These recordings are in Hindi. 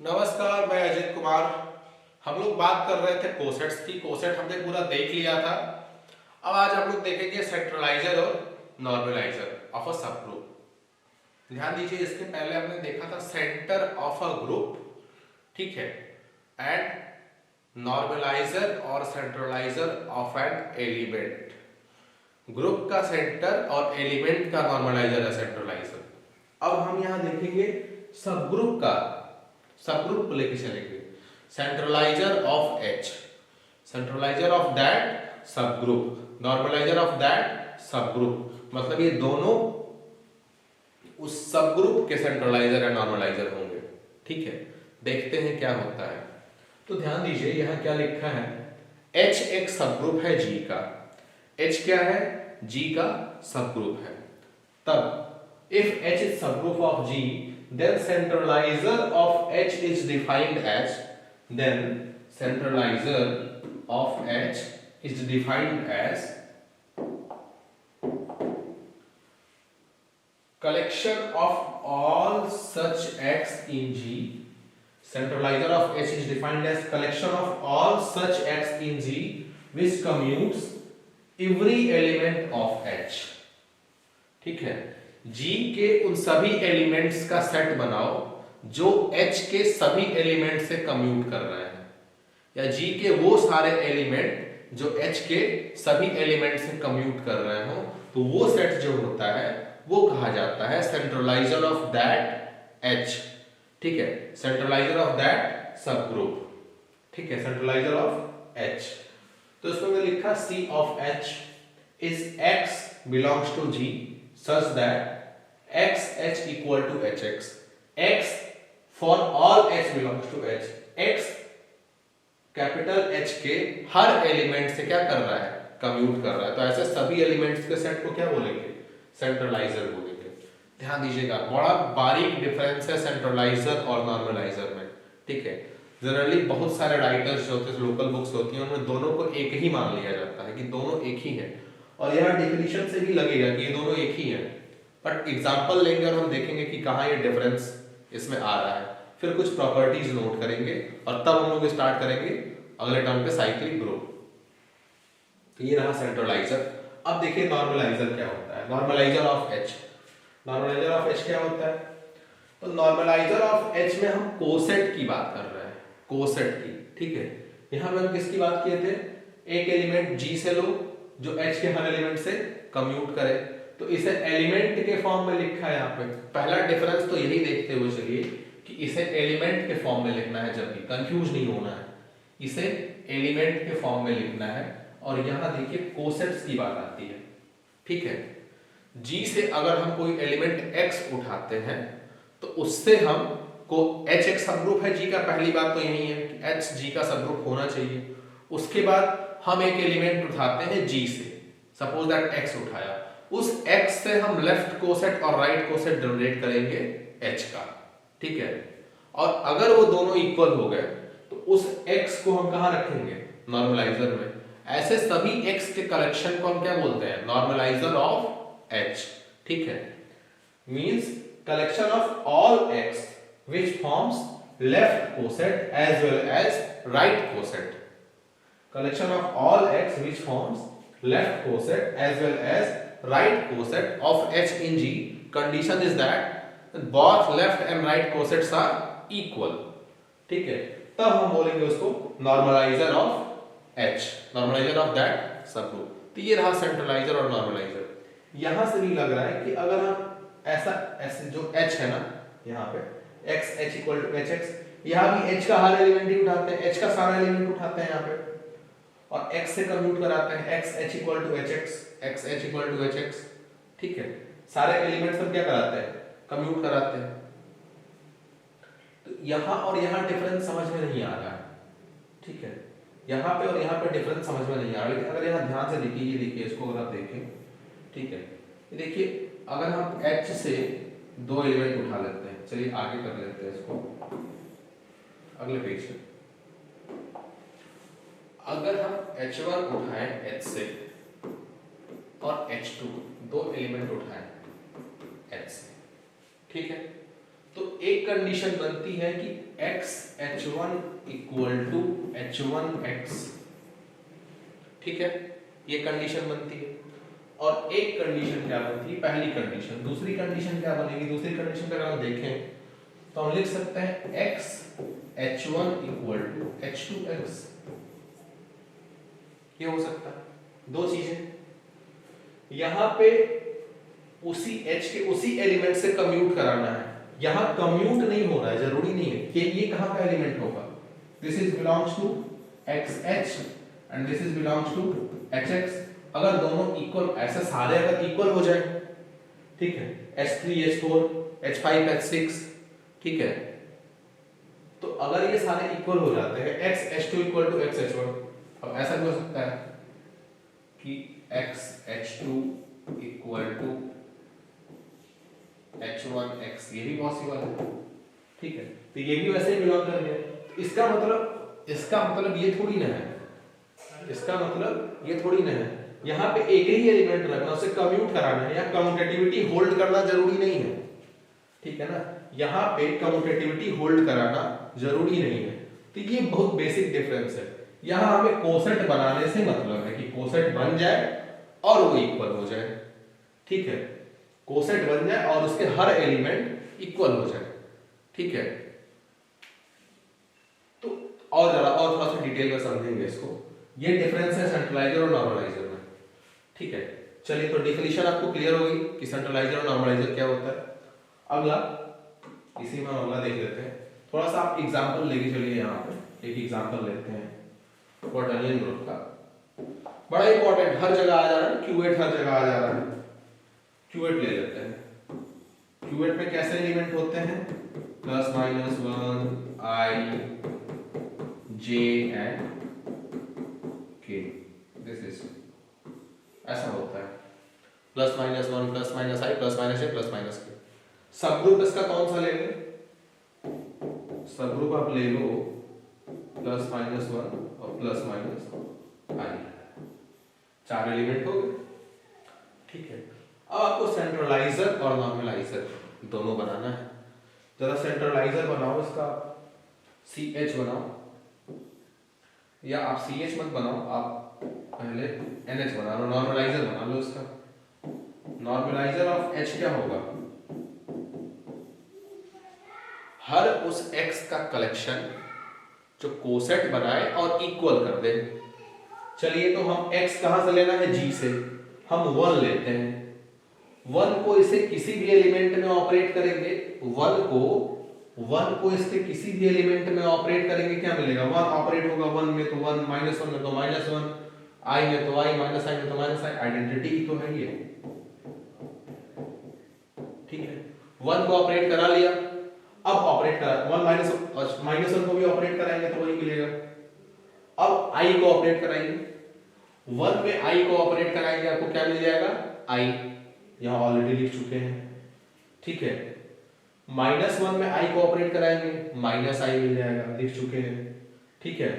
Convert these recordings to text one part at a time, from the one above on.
नमस्कार, मैं अजित कुमार। हम लोग बात कर रहे थे कोसेट्स की। कोसेट हमने पूरा देख लिया था। अब आज हम लोग देखेंगे सेंट्रलाइजर और नॉर्मलाइजर ऑफ अ सब ग्रुप। ध्यान दीजिए, इसके पहले हमने देखा था सेंटर ऑफ अ ग्रुप, ठीक है, एंड नॉर्मलाइजर और सेंट्रलाइजर ऑफ एन एलिमेंट। ग्रुप का सेंटर और एलिमेंट का नॉर्मलाइजर है सेंट्रलाइजर। अब हम यहां देखेंगे सब ग्रुप का, सब ग्रुप को लेके चलेंगे। सेंट्रलाइजर ऑफ एच, सेंट्रलाइजर ऑफ दैट सब ग्रुप, नॉर्मलाइजर ऑफ दैट सब ग्रुप। मतलब ये दोनों उस सब ग्रुप के सेंट्रलाइजर या नॉर्मलाइजर होंगे, ठीक है। देखते हैं क्या होता है। तो ध्यान दीजिए, यहां क्या लिखा है, एच एक सब ग्रुप है जी का। एच क्या है, जी का सब ग्रुप है। तब if H is sub group of G, then centralizer of H is defined as, then centralizer of H is defined as collection of all such X in G. Centralizer of H is defined as collection of all such X in G which commutes every element of H, ठीक है। G के उन सभी एलिमेंट्स का सेट बनाओ जो H के सभी एलिमेंट से कम्यूट कर रहे हैं, या G के वो सारे एलिमेंट जो H के सभी एलिमेंट से कम्यूट कर रहे हो, तो वो सेट जो होता है वो कहा जाता है सेंट्रलाइजर ऑफ दैट H, ठीक है, सेंट्रलाइजर ऑफ दैट सब ग्रुप, ठीक है, सेंट्रलाइजर ऑफ H। तो इसमें मैंने लिखा C of H is X belongs to G such that XH equal to HX, X for all H belongs to H, X capital H के हर एलिमेंट से क्या कर रहा है, कम्यूट कर रहा है। तो ऐसे सभी एलिमेंट्स के सेट को क्या बोलेंगे, सेंट्रलाइजर बोलेंगे। ध्यान दीजिएगा, बड़ा बारीक डिफरेंस है सेंट्रलाइजर और नॉर्मलाइजर में, ठीक है। जनरली बहुत सारे राइटर्स जो होते हैं, लोकल बुक्स होती हैं, उनमें दोनों को एक ही मान लिया जाता है कि दोनों एक ही है, और यहाँ डेफिनेशन से भी लगेगा कि ये दोनों एक ही है। बट एग्जांपल लेंगे और हम देखेंगे कि कहाँ ये डिफरेंस इसमें आ रहा है, फिर कुछ प्रॉपर्टीज नोट करेंगे, और तब हम लोग स्टार्ट करेंगे अगले टर्म पे साइक्लिक ग्रुप। तो ये रहा सेंट्रलाइजर। अब देखिए नॉर्मलाइजर क्या होता है, normaliser of H. Normaliser of H क्या होता है, तो नॉर्मलाइजर ऑफ एच में हम कोसेट की बात कर रहे हैं, कोसेट की, ठीक है। यहां में हम किसकी बात किए थे, एक एलिमेंट जी से लो जो एच के हर एलिमेंट से कम्यूट करे, तो इसे एलिमेंट के फॉर्म में लिखा है। यहाँ पे पहला डिफरेंस तो यही देखते हुए चलिए कि इसे एलिमेंट के फॉर्म में लिखना है, जब भी कंफ्यूज नहीं होना है, इसे एलिमेंट के फॉर्म में लिखना है। और यहाँ देखिए कोसेट्स की बात आती है, ठीक है। G से अगर हम कोई एलिमेंट X उठाते हैं तो उससे हम को H एक सबग्रुप है G का, पहली बात तो यही है कि H G का सबग्रुप होना चाहिए। उसके बाद हम एक एलिमेंट उठाते हैं G से, सपोज दैट X उठाया, उस X से हम लेफ्ट कोसेट और राइट कोसेट जनरेट करेंगे H का, ठीक है। और अगर वो दोनों इक्वल हो गए तो उस X को हम कहाँ रखेंगे, नॉर्मलाइजर में। ऐसे सभी X के कलेक्शन को हम क्या बोलते हैं, नॉर्मलाइजर ऑफ H, ठीक है। Means collection of all X which forms left coset as well as right coset, collection of all X which forms left coset as well as right coset of H in G. Condition is that both left and right cosets are equal, ठीक है। तब हम बोलेंगे उसको normaliser of H, normaliser of that subgroup. तो ये रहा सेंट्रलाइजर और नॉर्मलाइजर। यहां से भी लग रहा है कि अगर हम ऐसे जो H है ना, यहाँ पे X H equal to HX, यहाँ भी H का हर एलिमेंट ही उठाते हैं, H का सारा एलिमेंट उठाते हैं यहाँ पे, और X से कम्यूट कराते हैं, X H equal to HX, X H equal to HX, ठीक है। सारे एलिमेंट्स हम क्या कराते हैं, कम्यूट कराते हैं। तो यहाँ और यहाँ डिफरेंस समझ में नहीं आ रहा है, ठीक है। यहाँ पे और यहाँ पे डिफरेंस समझ में नहीं आ रहा, लेकिन अगर यहाँ ध्यान से देखिए, ये देखिए, इसको अगर आप देखें, ठीक है, ये देखिए, अगर हम H से दो एलिमेंट उठा लेते हैं, चलिए आगे कर लेते हैं इसको, अगले पेज पे। अगर हम H1 उठाएं H से और H2 दो एलिमेंट उठाएं H से, ठीक है, तो एक कंडीशन बनती है कि X H one equal to h1x, ठीक है, ये कंडीशन बनती है। और एक कंडीशन क्या बनती है, पहली कंडीशन। दूसरी कंडीशन क्या बनेगी, दूसरी कंडीशन पे अगर हम देखें तो हम लिख सकते हैं x h1 equal to h2x। ये हो सकता है दो चीजें, यहां पे उसी h के उसी एलिमेंट से कम्यूट कराना है। यहां कम्यूट नहीं हो रहा है, जरूरी नहीं है कि ये कहां का एलिमेंट होगा। This is belongs to xh and this is belongs to hx। अगर दोनों इक्वल, ऐसे सारे अगर इक्वल हो जाए, ठीक है, h3 h4 h5 h6, ठीक है, तो अगर ये सारे इक्वल हो जाते हैं x h2 equal to x h1, अब ऐसा भी हो सकता है कि x h2 equal to h1x, ये भी पॉसिबल है, ठीक है, तो ये भी वैसे ही बिलोंग करेंगे। तो इसका मतलब ये थोड़ी ना है, इसका मतलब ये थोड़ी ना है, यहाँ पे एक ही एलिमेंट रखना, उसे कम्यूट कराना है, या कम्यूटेटिविटी होल्ड करना जरूरी नहीं है, ठीक है ना, यहाँ पे कम्यूटेटिविटी होल्ड कराना जरूरी नहीं है। तो ये बहुत बेसिक डिफरेंस है। यहाँ हमें कोसेट बनाने से मतलब है कि कोसेट बन जाए और वो इक्वल हो जाए, ठीक है, कोसेट बन जाए और उसके हर एलिमेंट इक्वल हो जाए, ठीक है। तो और थोड़ा सा डिटेल में समझेंगे इसको। ये डिफरेंस है सेंट्रलाइजर और नॉर्मलाइजर में, ठीक है। चलिए, तो डेफिनेशन आपको क्लियर हो गई कि सेंट्रलाइजर और नॉर्मलाइजर क्या होता है। अगला, इसी में अगला देख लेते हैं। थोड़ा सा आप एग्जांपल लेके चलिए, यहाँ पे एक एग्जांपल लेते हैं क्वार्टरनियन ग्रुप का। बड़ा इंपॉर्टेंट, हर जगह आ जा रहा है, क्यूएट हर जगह आ जा रहा है। क्यूएट ले लेते हैं। क्यूएट में कैसे एलिमेंट होते हैं, plus minus one, I, J and K, this is ऐसा होता है, plus minus one, plus minus I, plus minus A, plus minus K. सब ग्रुप इसका कौन सा ले लें, सब ग्रुप आप ले लो प्लस माइनस वन और प्लस माइनस आई, चार एलिमेंट हो गए, ठीक है। अब आपको सेंट्रलाइजर और नॉर्मलाइजर दोनों बनाना है। जरा सेंट्रलाइजर बनाओ, इसका CH बनाओ, या आप CH मत बनाओ, आप पहले NH बना लो, नॉर्मलाइजर बना लो इसका। नॉर्मलाइजर ऑफ H क्या होगा, हर उस x का कलेक्शन जो कोसेट बनाए और इक्वल कर दे। चलिए, तो हम x कहां से लेना है, G से, हम 1 लेते हैं। 1 को इसे किसी भी एलिमेंट में ऑपरेट करेंगे, 1 को इसके किसी भी एलिमेंट में ऑपरेट करेंगे, क्या मिलेगा, 1 ऑपरेट होगा 1 में तो 1, -1 में तो -1, i में तो i, -i में तो -i, आइडेंटिटी ही तो है ये, ठीक है। 1 को ऑपरेट करा लिया, अब ऑपरेट करा 1 को भी ऑपरेट कराएंगे तो वही मिलेगा। अब i को ऑपरेट कराएंगे, 1 में i को ऑपरेट कराएंगे, आपको क्या मिल जाएगा, i, यहां ऑलरेडी लिख चुके हैं, ठीक है। -1 में i को ऑपरेट कराएंगे, -i मिल जाएगा, लिख चुके हैं, ठीक है।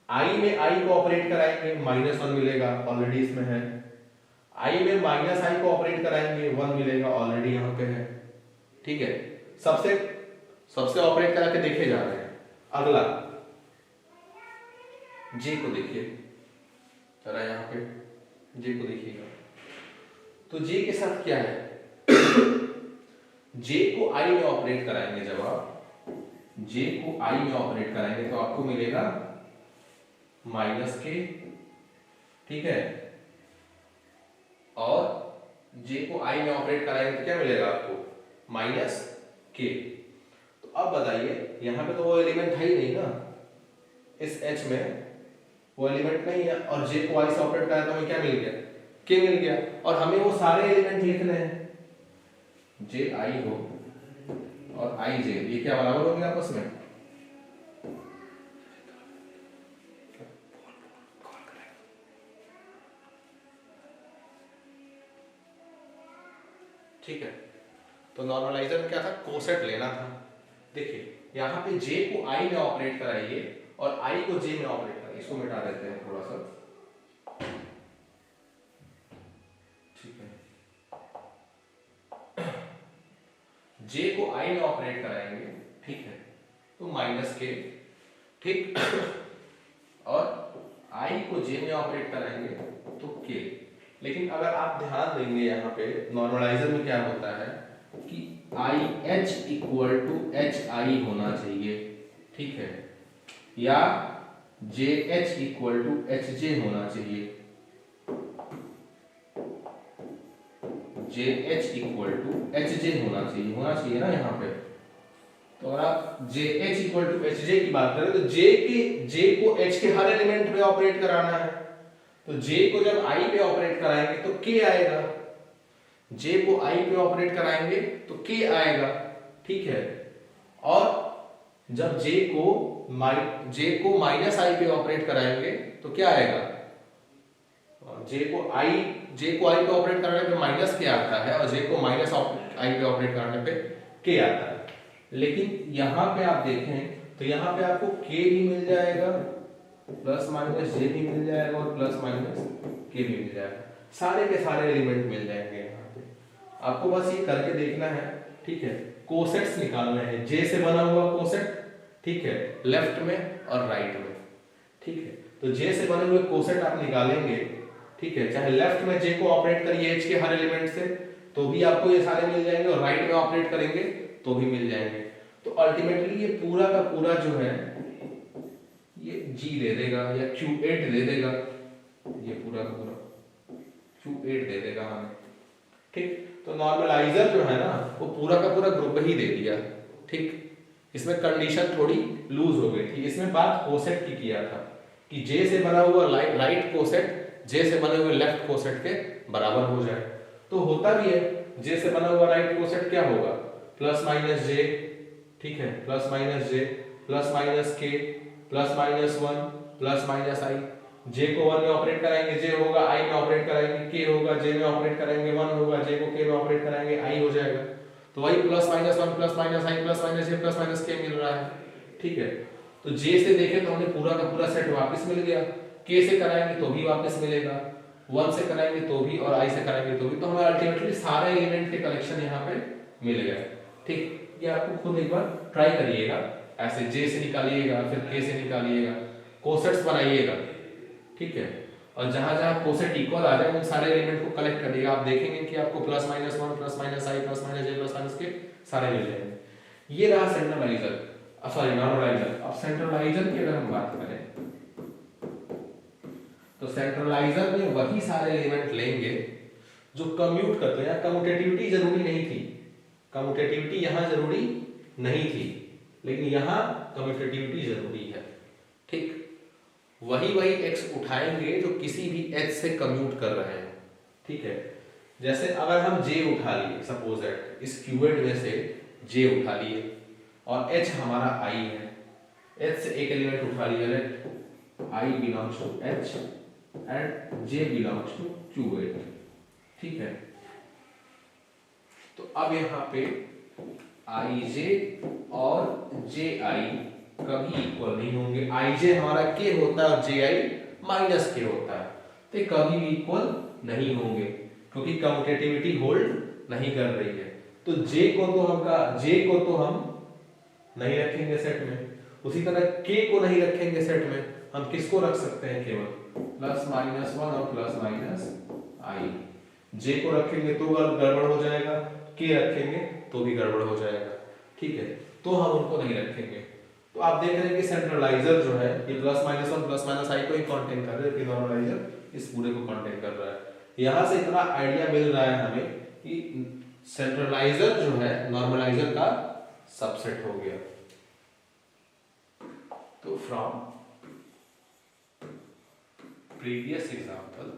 i में i को ऑपरेट कराएंगे, -1 मिलेगा, ऑलरेडी इसमें है। i में -i को ऑपरेट कराएंगे, 1 मिलेगा, ऑलरेडी यहां पे है, ठीक है। सबसे ऑपरेट करा के देखे जा रहे हैं। अगला j को देखिए, जरा यहाँ पे j को देखिएगा, तो j के साथ क्या है, j को i में ऑपरेट कराएंगे, जब आप j को i में ऑपरेट कराएंगे तो आपको मिलेगा -k, ठीक है। और j को i में ऑपरेट कराएंगे तो क्या मिलेगा आपको, -k। तो अब बताइए, यहां पे तो वो एलिमेंट है ही नहीं ना, इस h में वो एलिमेंट नहीं है, और j को i से ऑपरेट कराया तो हमें क्या मिल गया, k मिल गया। और हमें वो सारे एलिमेंट लिखने हैं, j i हो और i j, ये क्या बराबर होंगे आपस में, ठीक है। तो नॉर्मलाइजर में क्या था, कोसेट लेना था। देखिए, यहाँ पे j को i में ऑपरेट कराइए और i को j में ऑपरेट कराइए, इसको मिटा देते हैं थोड़ा सा, ठीक है। j को i में ऑपरेट कराएंगे, ठीक है, तो माइनस के, ठीक। और आई को जे में ऑपरेट कराएंगे तो के। लेकिन अगर आप ध्यान देंगे यहाँ पे नॉर्मलाइजर में क्या होता है कि I H equal to H I होना चाहिए, ठीक है, या J H equal to H J होना चाहिए, J H equal to H J होना चाहिए ना यहाँ पे। तो अगर आप J H equal to H J की बात करें तो जे को एच के हर एलिमेंट पे ऑपरेट कराना है, तो जे को जब आई पे ऑपरेट कराएंगे तो के आएगा, जे को आई पे ऑपरेट कराएंगे तो के आएगा, ठीक है। और जब जे को माइनस आई पे ऑपरेट कराएंगे तो क्या आएगा, जे को आई पे ऑपरेट कराने पे माइनस के आता है और जे को माइनस आई पे ऑपरेट कराने पे के आता है। लेकिन यहाँ पे आप देखें तो यहाँ पे आपको के भी मिल जाएगा, प्लस माइनस जे भी मिल जाएगा और प्लस माइनस के भी मिल जाएगा, सारे के सारे एलिमेंट मिल जाएंगे यहाँ पे। आपको बस ये करके देखना है, ठीक है। कोसेट्स निकालना है, जे से बना हुआ कोसेट, ठीक है, लेफ्ट में और राइट में, ठीक है। तो जे से बने हुए कोसेट आप निकालेंगे, ठीक है, चाहे लेफ्ट में जे को ऑपरेट करिए एच के हर एलिमेंट से तो भी आपको ये सारे मिल जाएंगे, और राइट में ऑपरेट करेंगे तो भी मिल जाएंगे। तो अल्टीमेटली ये पूरा का पूरा जो है ये G दे देगा या Q8 दे देगा, ये पूरा का पूरा Q8 दे देगा हमें, ठीक। तो नॉर्मलाइजर जो है ना वो पूरा का पूरा ग्रुप ही दे दिया, ठीक। इसमें कंडीशन थोड़ी लूज हो गई थी, इसमें बात कोसेट की किया था कि J से बना हुआ राइट कोसेट J से बने हुए लेफ्ट कोसेट के बराबर हो जाए। तो होता भी है, J से बना हुआ राइट कोसेट क्या होगा, प्लस माइनस जे, ठीक है, प्लस माइनस जे प्लस माइनस के प्लस माइनस 1 प्लस माइनस आई। जे को 1 में ऑपरेट कराएंगे जे होगा, आई में ऑपरेट कराएंगे के होगा, जे में ऑपरेट कराएंगे 1 होगा, जे को के में ऑपरेट कराएंगे आई हो जाएगा। तो वही plus minus 1 plus minus I plus minus J plus minus के मिल रहा है, ठीक है। तो जे से देखें तो हमें पूरा का पूरा सेट वापस मिल गया, के से कराएंगे तो भी वापस मिलेगा, 1 से कराएंगे तो भी और आई से कराएंगे तो भी। तो हमें अल्टीमेटली सारे एलिमेंट के कलेक्शन यहाँ पे मिल गए, ठीक। ये आपको खुद एक बार ट्राई करिएगा, ऐसे जे से निकालिएगा फिर के से निकालिएगा, कोसेट्स बनाइएगा, ठीक है। और जहां जहां कोसेट इक्वल आ जाए उन सारे एलिमेंट को कलेक्ट करिएगा, आप देखेंगे कि आपको plus minus 1 plus minus I plus minus J plus minus के सारे मिल जाएंगे। ये रहा सेंट्रलाइजर, सॉरी नॉर्मलाइजर। अब सेंट्रलाइजर की अगर हम बात करें तो सेंट्रलाइजर में वही सारे एलिमेंट लेंगे जो कम्यूट करते हैं। कम्यूटेटिविटी जरूरी नहीं थी, कम्यूटेटिविटी यहां जरूरी नहीं थी, लेकिन यहां कम्यूटेटिविटी जरूरी है, ठीक। वही एक्स उठाएंगे जो किसी भी एच से कम्यूट कर रहे हैं, ठीक है। जैसे अगर हम जे उठा लिए, सपोज दैट इस क्यूएट में से जे उठा लिए और एच हमारा आई है, एच से एक एलिमेंट उठा लिया, let I belongs to H and J belongs to क्यूएट, ठीक है। तो अब यहाँ पे आई जे और जे आई कभी इक्वल नहीं होंगे। आई जे हमारा के होता है और जे आई माइनस के होता है, तो ये कभी भी इक्वल नहीं होंगे क्योंकि कम्यूटेटिविटी होल्ड नहीं कर रही है। तो जे को तो हम नहीं रखेंगे सेट में, उसी तरह के को नहीं रखेंगे सेट में, हम किसको रख सकते हैं, केवल प्लस माइनस 1 और प्लस माइनस आई। जे को रखेंगे तो गड़बड़ हो जाएगा, के रखेंगे तो भी गड़बड़ हो जाएगा, ठीक है। तो हम उनको नहीं रखेंगे। तो आप देख रहे हैं कि सेंट्रलाइजर जो है ये प्लस माइनस 1 प्लस माइनस आई को ही कंटेन कर रहा है, कि नॉर्मलाइजर इस पूरे को कंटेन कर रहा है। यहां से इतना आइडिया मिल रहा है हमें कि सेंट्रलाइजर जो है नॉर्मलाइजर का सबसेट हो गया। तो from previous example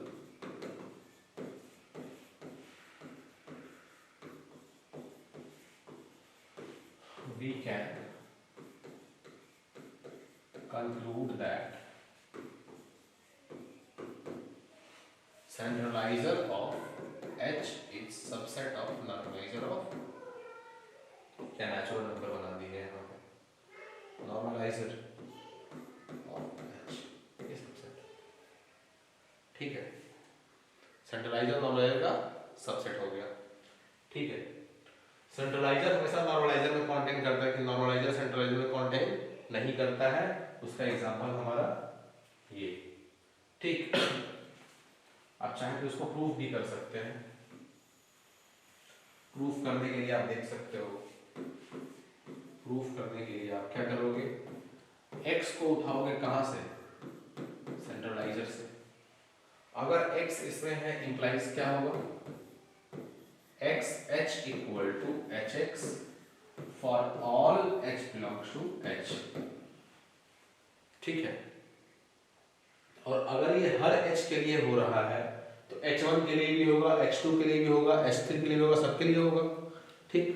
we can conclude that centralizer of H is subset of normalizer of, क्या नेचुरल नंबर बना दिए यहाँ पे, normalizer of H ये सबसेट, ठीक है। सेंट्रलाइजर नॉर्मलाइजर का सबसेट हो गया, ठीक है। सेंट्रलाइजर हमेशा नॉर्मलाइजर में कॉन्टेन करता है, कि नॉर्मलाइजर सेंट्रलाइजर में कॉन्टेन नहीं करता है। उसका एग्जांपल हमारा ये, ठीक। आप चाहें तो इसको प्रूफ भी कर सकते हैं। प्रूफ करने के लिए आप देख सकते हो, प्रूफ करने के लिए आप क्या करोगे, x को उठाओगे कहां से, सेंट्रलाइजर से। अगर x इसमें है इंप्लाइज क्या होगा, x h equal to H X for all h belongs to h, ठीक है। और अगर ये हर h के लिए हो रहा है तो h1 के लिए भी होगा, h2 के लिए भी होगा, h3 के लिए भी होगा, सबके लिए होगा, ठीक।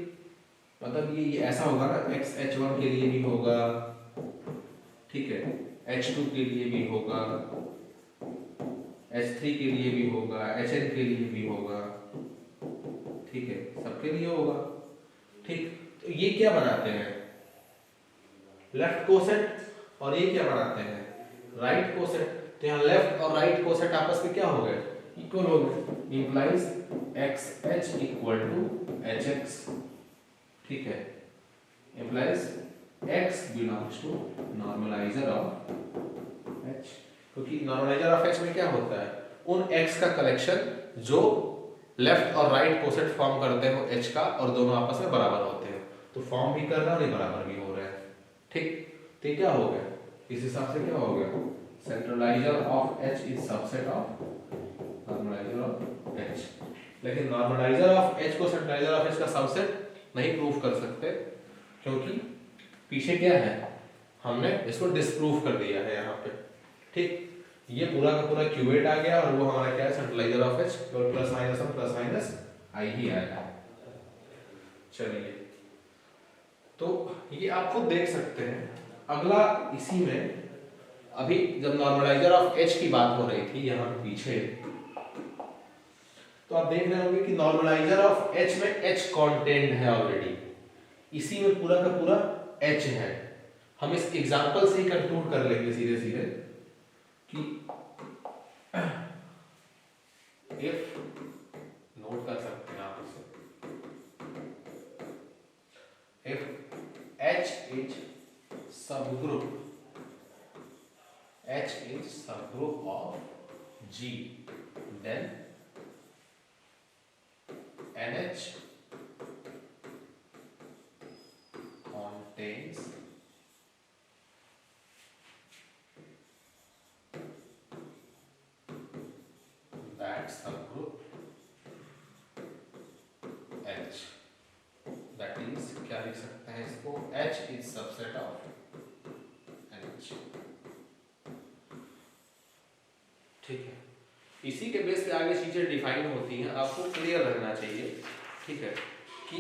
मतलब ये ऐसा होगा ना, x h1 के लिए भी होगा, ठीक है, h2 के लिए भी होगा, h3 के लिए भी होगा, hn के लिए भी होगा, ठीक है, सबके लिए होगा, ठीक। तो ये क्या बनाते हैं, लेफ्ट कोसेट, और ये क्या बनाते हैं, राइट कोसेट। तो यहाँ लेफ्ट और राइट कोसेट आपस में क्या हो गए, इक्वल हो गए, implies X H equal to H X, ठीक है, implies x belongs to normaliser of h, क्योंकि नॉर्मलाइजर ऑफ h में क्या होता है, उन x का कलेक्शन जो लेफ्ट और राइट कोसेट फॉर्म करते हो h का, और दोनों आपस में बराबर होते हैं। तो फॉर्म भी कर रहा है और बराबर भी हो रहा है, ठीक। तो क्या हो गया, इस हिसाब से क्या हो गया, centraliser of h is subset of normaliser of h। लेकिन नॉर्मलाइजर ऑफ h को सेंट्रलाइजर ऑफ h का सबसेट नहीं प्रूफ कर सकते, क्योंकि पीछे क्या है, हमने इसको डिस्प्रूव कर दिया है यहाँ पे, ठीक। ये पूरा का पूरा क्यूबेट आ गया, और वो हमारा क्या है, सेंट्रलाइजर ऑफ h, और प्लस माइनस और प्लस माइनस आई ही आएगा। चलिए, तो ये आप खुद देख सकते हैं। अगला इसी में, अभी जब नॉर्मलाइजर ऑफ h की बात हो रही थी यहाँ पीछे, तो आप देख रहे होंगे कि नॉर्मलाइजर ऑफ h में h कॉन्टेंट है ऑलरेडी, इसी में पूरा का पूरा h है। हम इस एग्जांपल से ही कंक्लूड कर लेंगे सीधे सीधे कि इफ, नोट कर सकते हैं आप इसे, if h is subgroup, h is subgroup of G, then NH contains that subgroup H, that is क्या लिख सकते हैं इसको, H is subset of NH, ठीक है। इसी के बेस पे आगे चीजें डिफाइन होती हैं, आपको क्लियर रहना चाहिए, ठीक है, कि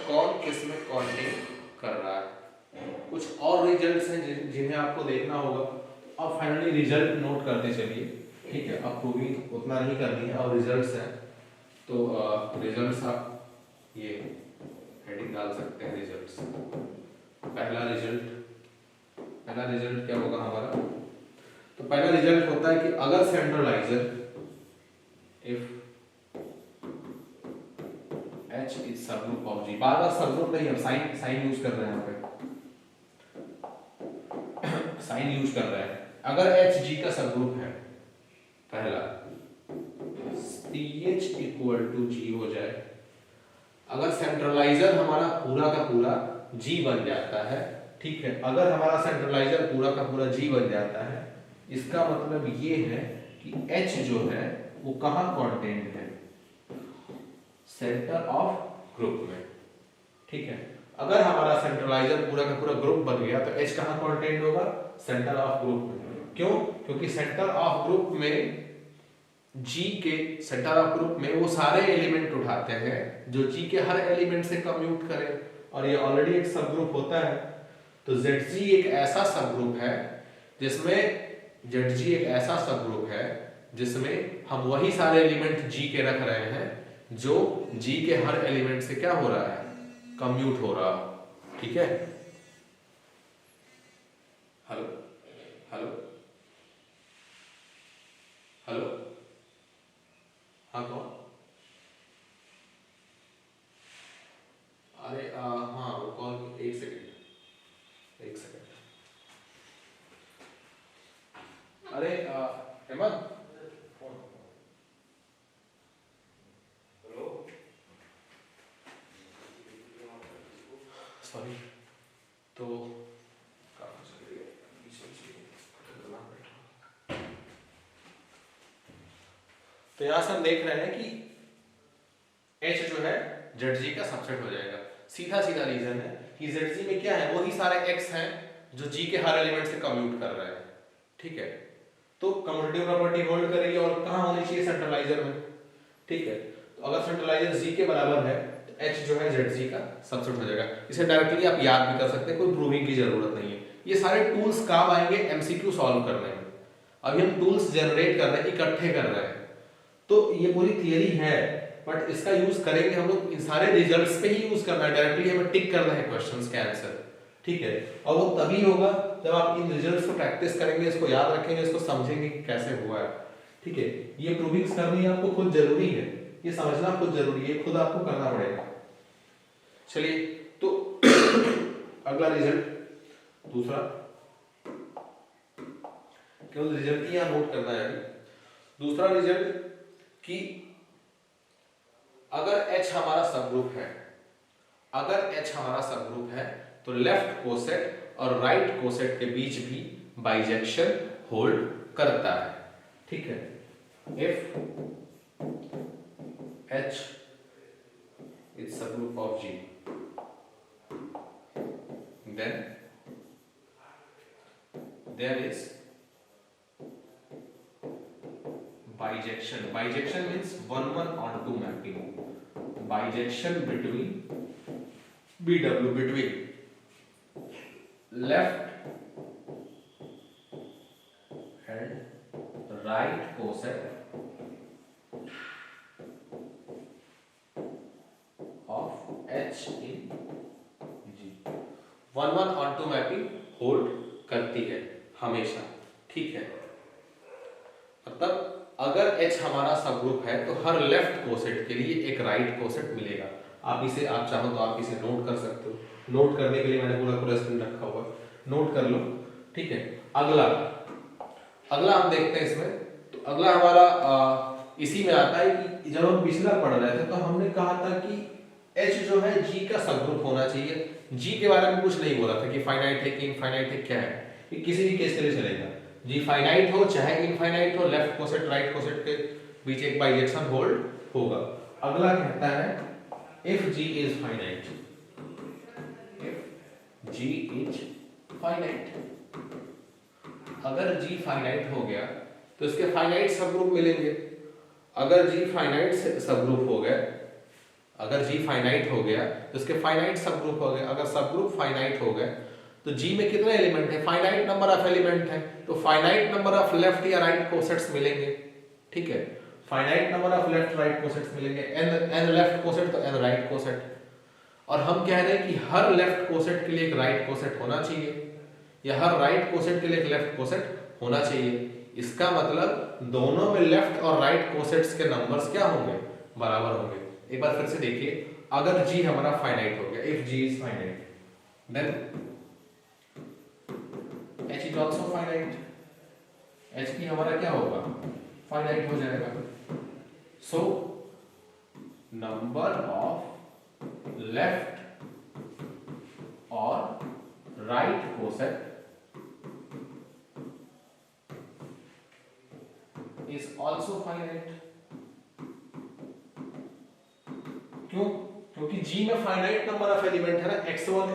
कौन किस में कॉन्टेंट कर रहा है। कुछ और रिजल्ट्स हैं जिन्हें आपको देखना होगा। अब फाइनली रिजल्ट नोट करते चलिए, ठीक है। अब प्रूविंग उतना नहीं करनी है, और रिजल्ट्स हैं, तो रिजल्ट्स आप ये हेडिंग डाल सकते हैं, रिजल्ट्स। पहला रिजल्ट क्या होगा हमारा, तो पहला रिजल्ट होता है कि अगर centraliser, if H is subgroup of G, बार बार सबग्रुप नहीं, हम साइन यूज कर रहे हैं यहाँ पे, साइन यूज कर रहे हैं। अगर H G का सबग्रुप है, पहला CH इक्वल टू G हो जाए, अगर सेंट्रलाइजर हमारा पूरा का पूरा G बन जाता है, ठीक है, अगर हमारा सेंट्रलाइजर पूरा का पूरा G बन जाता है, इसका मतलब ये है कि H जो है वो कहाँ कॉन्टेंट है, सेंटर ऑफ ग्रुप में, ठीक है। अगर हमारा सेंट्रलाइजर पूरा का पूरा ग्रुप बन गया तो H कहाँ कॉन्टेंट होगा, सेंटर ऑफ ग्रुप में। क्यों, क्योंकि सेंटर ऑफ ग्रुप में G के, सेंटर ऑफ ग्रुप में वो सारे एलिमेंट उठाते हैं जो G के हर एलिमेंट से कम्यूट करें, और ये ऑलरेडी एक सब ग्रुप होता है। तो ZG एक ऐसा सब ग्रुप है जिसमें, ZG एक ऐसा सब ग्रुप है जिसमें हम वही सारे एलिमेंट G के रख रहे हैं जो G के हर एलिमेंट से क्या हो रहा है, कम्यूट हो रहा, ठीक है। हेलो हेलो हेलो, हाँ कौन, अरे हेमंत, सॉरी, तो यहां से हम देख रहे हैं कि H जो है ZG का सबसेट हो जाएगा। सीधा सीधा रीजन है कि ZG में क्या है, वही सारे X हैं जो G के हर एलिमेंट से कम्यूट कर रहे हैं। ठीक है, तो कम्यूटेटिव प्रॉपर्टी होल्ड करेगी और कहां होनी चाहिए, सेंट्रलाइजर में। ठीक है, तो अगर सेंट्रलाइजर G के बराबर है तो H जो है ZG का सबसेट हो जाएगा। इसे डायरेक्टली आप याद भी कर सकते हैं, कोई प्रूविंग की जरूरत नहीं है। ये सारे टूल्स काम आएंगे MCQ सॉल्व करने में। अभी हम टूल्स जनरेट कर रहे हैं, इकट्ठे कर रहे हैं, तो ये पूरी थियरी है, बट इसका यूज करेंगे हम लोग इन सारे रिजल्ट्स पे ही यूज करना है। डायरेक्टली हमें टिक करना है क्वेश्चंस के आंसर। ठीक है, और वो तभी होगा जब आप इन रिजल्ट्स को प्रैक्टिस करेंगे, इसको याद रखेंगे, इसको समझेंगे कि कैसे हुआ है। ठीक है, ये प्रूविंग्स करनी आपको खुद जरूरी है, ये समझना खुद जरूरी है, खुद आपको करना पड़ेगा। चलिए, तो अगला रिजल्ट दूसरा, केवल रिजल्ट ही यहां नोट करना है। दूसरा रिजल्ट कि अगर H हमारा सबग्रुप है, अगर H हमारा सबग्रुप है तो लेफ्ट कोसेट और राइट कोसेट के बीच भी बाइजेक्शन होल्ड करता है। ठीक है, if H is subgroup of G, then there is bijection. Bijection means 1:1 mapping. Bijection between BW, between left and right coset of H in G. 1:1 mapping hold करती है हमेशा। ठीक है, मतलब अगर H हमारा सबग्रुप है तो हर लेफ्ट कोसेट के लिए एक राइट कोसेट मिलेगा। आप इसे, आप चाहो तो आप इसे नोट कर सकते हो। नोट करने के लिए मैंने पूरा स्क्रीन रखा हुआ है, नोट कर लो। ठीक है, अगला हम देखते हैं इसमें। तो अगला हमारा इसी में आता है कि जब हम पिछला पढ़ रहे थे तो हमने कहा था कि H जो है G का सबग्रुप होना चाहिए। G के बारे में कुछ नहीं बोला था कि फाइनाइट है कि इनफाइनाइट है, क्या है, ये किसी भी केस के लिए चलेगा। G फाइनाइट हो चाहे इनफाइनाइट हो, लेफ्ट कोसेट राइट कोसेट के बीच एक बाइजेक्शन होल्ड होगा। अगला कहता है if G is finite, if G is finite, अगर G फाइनाइट हो गया तो इसके फाइनाइट सबग्रुप मिलेंगे। अगर G फाइनाइट सबग्रुप हो गया, अगर G फाइनाइट हो गया तो इसके फाइनाइट सबग्रुप हो गए। अगर सबग्रुप फाइनाइट हो गए तो G में कितने एलिमेंट है, फाइनाइट नंबर ऑफ एलिमेंट है, तो फाइनाइट नंबर ऑफ लेफ्ट या राइट कोसेट्स मिलेंगे। ठीक है, finite number of left right cosets मिलेंगे, n लेफ्ट कोसेट तो n राइट कोसेट। और हम कह रहे हैं कि हर लेफ्ट कोसेट के लिए एक राइट कोसेट होना चाहिए, या हर राइट कोसेट के लिए एक लेफ्ट कोसेट होना चाहिए। इसका मतलब दोनों में लेफ्ट और राइट कोसेट्स के नंबर्स क्या होंगे, बराबर होंगे। एक बार फिर से देखिए, अगर G हमारा फाइनाइट हो गया, if G is finite, then H is also finite, H की हमारा क्या होगा, फाइनाइट हो जाएगा। सो नंबर ऑफ लेफ्ट और right coset is also finite. क्यों? क्योंकि G में फाइनाइट नंबर ऑफ एलिमेंट है ना, x1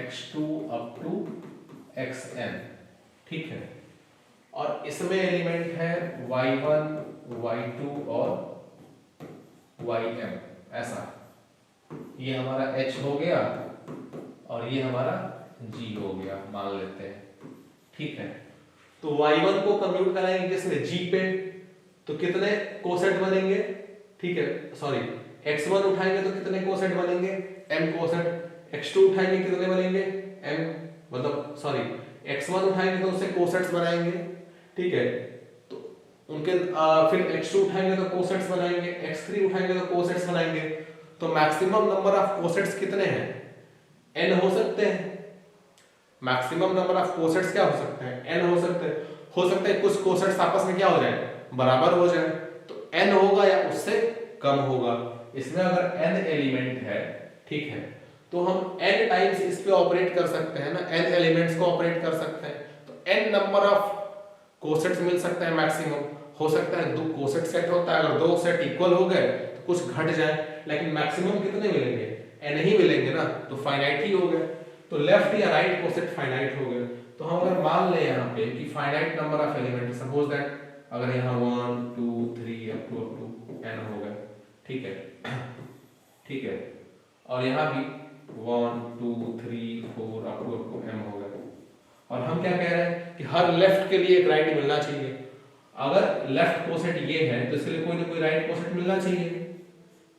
x2 up to xn। ठीक है, और इसमें एलिमेंट है y1 y2 और ym। ऐसा ये हमारा H हो गया और ये हमारा G हो गया, मान लेते हैं। ठीक है, तो y1 को कंप्यूट कराएंगे किसमें, G पे, तो कितने कोसेट बनेंगे। ठीक है, सॉरी, x1 उठाएंगे तो कितने कोसेट बनेंगे, m कोसेट। x2 उठाएंगे कितने बनेंगे, m, मतलब सॉरी, x1 उठाएंगे तो उससे कोसेट्स बनाएंगे। ठीक है, तो उनके फिर x2 उठाएंगे तो कोसेट्स बनाएंगे, x3 उठाएंगे तो कोसेट्स बनाएंगे। तो मैक्सिमम नंबर ऑफ कोसेट्स कितने हैं, n हो सकते हैं। मैक्सिमम नंबर ऑफ कोसेट्स क्या हो सकते हैं, n हो सकता है कुछ कोसेट्स आपस में क्या हो जाए, बराबर हो जाए, तो n होगा या उससे कम होगा। इसमें अगर n एलिमेंट है, ठीक है, तो हम n टाइम्स इस पे ऑपरेट कर सकते हैं ना, n एलिमेंट्स को ऑपरेट कर सकते हैं, तो n नंबर ऑफ कोसेट्स मिल सकते हैं मैक्सिमम। हो सकता है दो कोसेट सेट होता है, अगर दो सेट इक्वल हो गए तो कुछ घट जाए, लेकिन मैक्सिमम कितने मिलेंगे, n ही मिलेंगे ना, तो फाइनाइट ही हो गए। तो लेफ्ट या राइट कोसेट फाइनाइट हो गए। तो हम अगर मान ले यहाँ पे कि finite number of element, suppose that अगर यहाँ 1 2 3 अप टू n हो गए, ठीक है, ठीक है, और यहाँ भी 1 2 3 4 अप टू m हो गए, और हम क्या कह रहे हैं कि हर लेफ्ट के लिए एक राइट मिलना चाहिए। अगर लेफ्ट कोसेट ये है तो इसलिए कोई ना कोई राइट कोसेट मिलना चाहिए,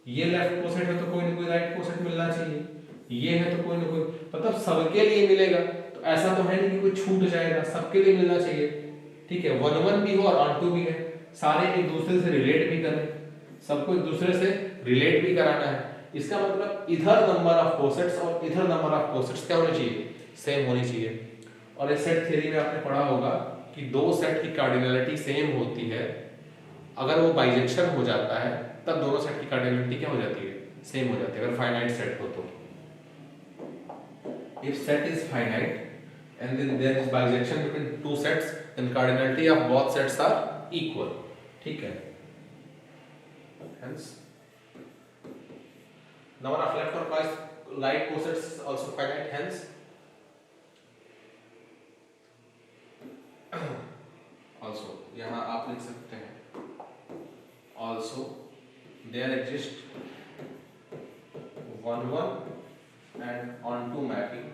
ये लेफ्ट कोसेट है तो कोई ना कोई राइट कोसेट मिलना चाहिए, ये है तो कोई ना कोई, मतलब सबके लिए मिलेगा। तो ऐसा तो है नहीं कि कोई छूट जाएगा, सबके लिए मिलना चाहिए, ठीक है। 1 1 भी हो और ऑन टू भी है, सारे एक दूसरे से रिलेट भी करें, सबको एक दूसरे से रिलेट भी कराना है। इसका मतलब इधर नंबर ऑफ कोसेट्स और इधर नंबर ऑफ कोसेट्स क्या होनी चाहिए, सेम होनी चाहिए। और इस सेट थ्योरी में आपने पढ़ा होगा कि दो सेट की कार्डिनलिटी सेम होती है, अगर वो बाइजेक्शन हो जाता है तब दोनों सेट की कार्डिनलिटी क्या हो जाती है, सेम हो जाती है, अगर फाइनाइट सेट हो तो। if set is finite and then there is bijection between two sets, then cardinality of both sets are equal, ठीक है। hence number of left or right cosets is also finite, hence also यहाँ आप लिख सकते हैं also there exist 1 1 and onto mapping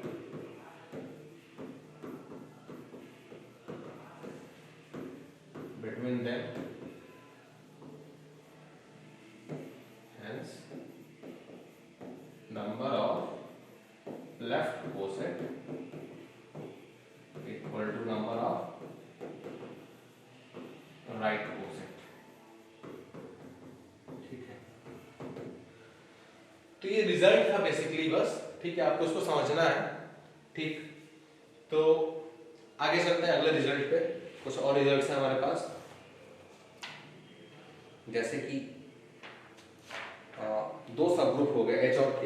between them, hence number of left coset equal to number of right coset, ठीक है। तो ये रिजल्ट था बेसिकली बस, ठीक है, आपको इसको समझना है, ठीक। तो आगे चलते हैं अगले रिजल्ट पे। कुछ और रिजल्ट्स हैं हमारे पास, जैसे कि दो सब ग्रुप हो गए H और K,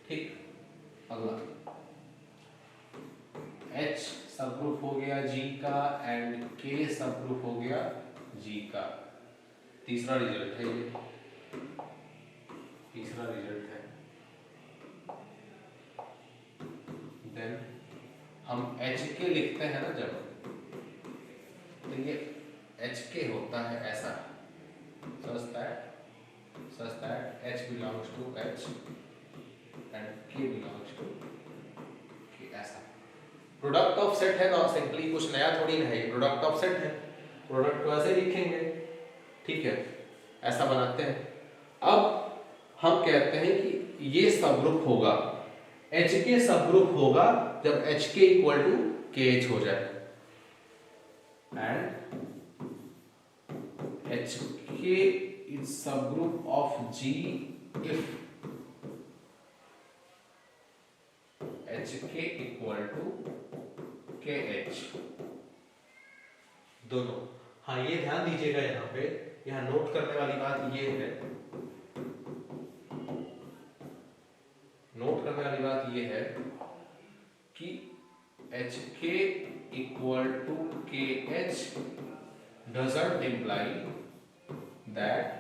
ठीक। अगला H सब ग्रुप हो गया G का एंड K सब ग्रुप हो गया G का। तीसरा रिजल्ट है ये, तीसरा रिजल्ट है। देन हम HK लिखते हैं ना जब, तो ये HK होता है ऐसा, such that H belongs to H and K belongs to K, ऐसा। प्रोडक्ट ऑफ सेट है ना, सिंपली कुछ नया थोड़ी ना है, ये प्रोडक्ट ऑफ सेट है, प्रोडक्ट को ऐसे लिखेंगे, ठीक है, ऐसा बनाते हैं। अब हम कहते हैं कि ये सब ग्रुप होगा, HK सब ग्रुप होगा जब HK इक्वल टू KH हो जाए, and HK is subgroup of G if HK equal to KH, दोनों। हाँ, ये ध्यान दीजिएगा, यहाँ पे यहाँ नोट करने वाली बात ये है, नोट करने वाली बात ये है कि HK equal to KH doesn't imply that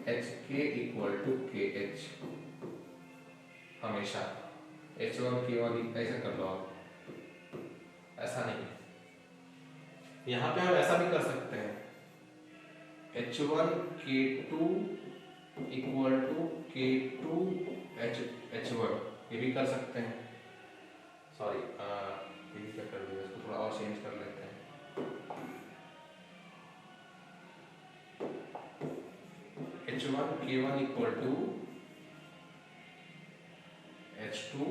HK equal to KH। हमेशा H1 K1 ऐसे कर लो आप, ऐसा नहीं है। यहाँ पे हम ऐसा भी कर सकते हैं, H1 K2 equal to K2 H1, ये भी कर सकते हैं। सॉरी, ये भी क्या कर दिया, इसको थोड़ा और चेंज कर लेते हैं। H1 K1 equal to H2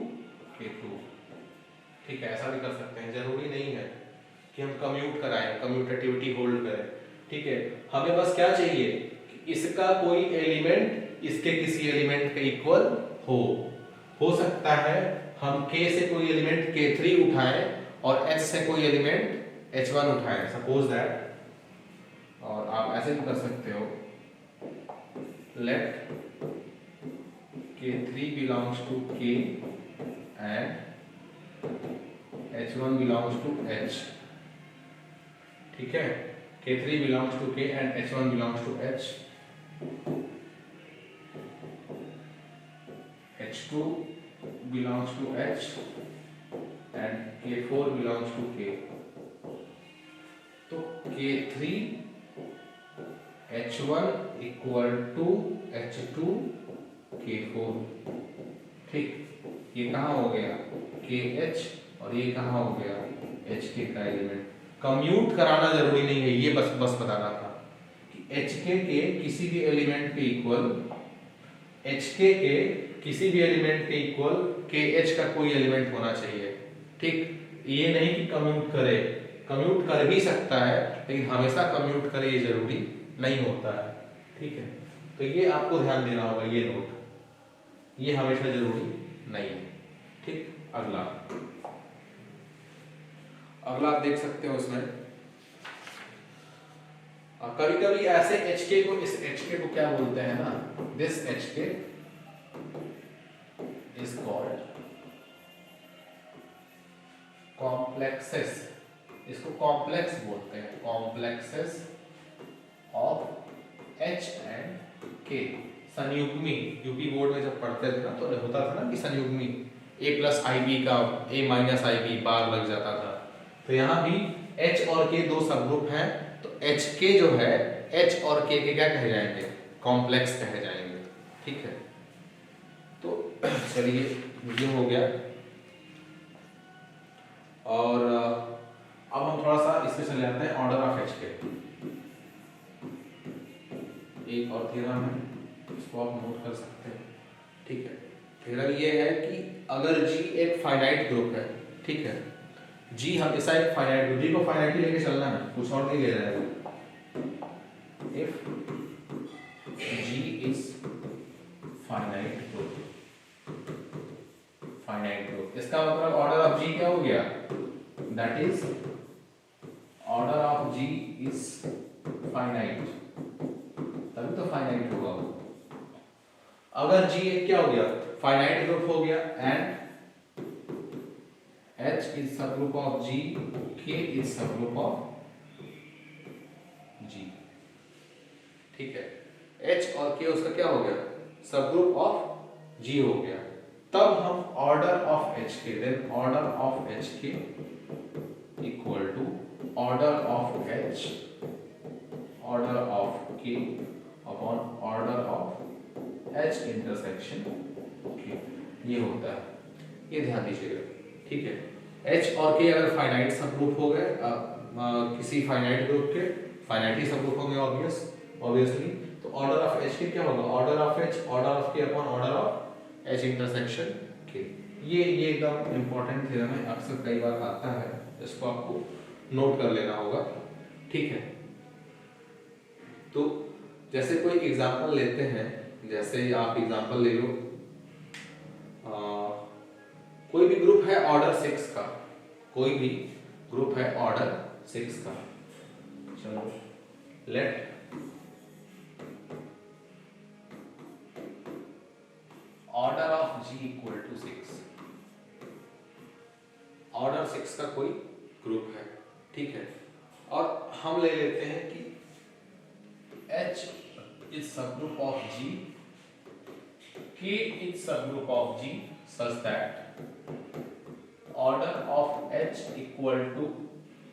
K2, ठीक है, ऐसा भी कर सकते हैं। जरूरी नहीं है कि हम कम्यूट कराएं, कम्यूटेटिविटी होल्ड करें, ठीक है। हमें बस क्या चाहिए कि इसका कोई एलिमेंट इसके किसी एलिमेंट के इक्वल हो सकता है हम K से कोई एलिमेंट K3 उठाएं और H से कोई एलिमेंट H1 उठाएं, सपोज दैट, और आप ऐसे भी कर सकते हो, late K3 belongs to K and H1 belongs to H, ठीक है, K3 belongs to K and H1 belongs to H, H2 belongs to H and K4 belongs to K. तो K3 H1 equal to H2 K4, ठीक, ये कहाँ हो गया KH और ये कहाँ हो गया HK का एलिमेंट। कम्यूट कराना जरूरी नहीं है, ये बस बताना था कि HK के किसी भी एलिमेंट के इक्वल, HK के किसी भी एलिमेंट के इक्वल KH का कोई एलिमेंट होना चाहिए, ठीक। ये नहीं कि कम्यूट करे, कम्यूट कर भी सकता है लेकिन हमेशा कम्यूट करे ये जरूरी नहीं होता है, ठीक है। तो ये आपको ध्यान देना होगा, ये नोट, ये हमेशा जरूरी नहीं है, ठीक। अगला आप देख सकते हो इसमें कभी कभी ऐसे HK को, इस HK को क्या बोलते हैं ना, this HK is called complexes, इसको कॉम्प्लेक्स बोलते हैं, complexes of H and K, संयुग्मी। यूपी बोर्ड में जब पढ़ते थे ना तो होता था ना कि संयुग्मी A प्लस IB का A माइनस IB बार लग जाता था, तो यहाँ भी H और K दो सब ग्रुप हैं, तो HK जो है H और K के क्या कहे जाएंगे, कॉम्प्लेक्स कहे जाएंगे, ठीक है। तो चलिए ये हो गया, और अब हम थोड़ा सा इसमें चले जाते हैं ऑर्डर ऑफ HK। एक और थ्योरम है, इसको आप नोट कर सकते हैं, ठीक है। थ्योरम ये है कि अगर G एक फाइनाइट ग्रुप है, ठीक है, G हमेशा एक फाइनाइट ग्रुप, G को फाइनाइट लेके चलना है, कुछ और नहीं ले रहा है। If G is finite group, इसका मतलब ऑर्डर ऑफ G क्या हो गया, that is order of G is finite, तभी तो फाइनाइट होगा। अगर G एक क्या हो गया, फाइनाइट ग्रुप हो गया, and H is subgroup of G, K is subgroup of G, ठीक है। H और K उसका क्या हो गया, सबग्रुप ऑफ G हो गया, तब हम order of HK, then order of HK equal to order of H, order of K upon order of H intersection K, ये होता है, ये ध्यान दीजिएगा, ठीक है। H और K अगर फाइनाइट सबग्रुप हो गए, किसी फाइनाइट ग्रुप के फाइनाइट ही सबग्रुप होंगे ऑब्वियसली, तो ऑर्डर ऑफ HK क्या होगा, order of H order of K upon order of H intersection K। ये एकदम इंपॉर्टेंट थ्योरम है, अक्सर कई बार आता है, इसको आपको नोट कर लेना होगा, ठीक है। तो जैसे कोई एग्जांपल लेते हैं, जैसे आप एग्जांपल ले लो, कोई भी ग्रुप है ऑर्डर 6 का, कोई भी ग्रुप है ऑर्डर 6 का, चलो let order of G equal to 6, order 6 का कोई ग्रुप है, ठीक है, और हम ले लेते हैं कि H is subgroup of G, K is subgroup of G such that order of H equal to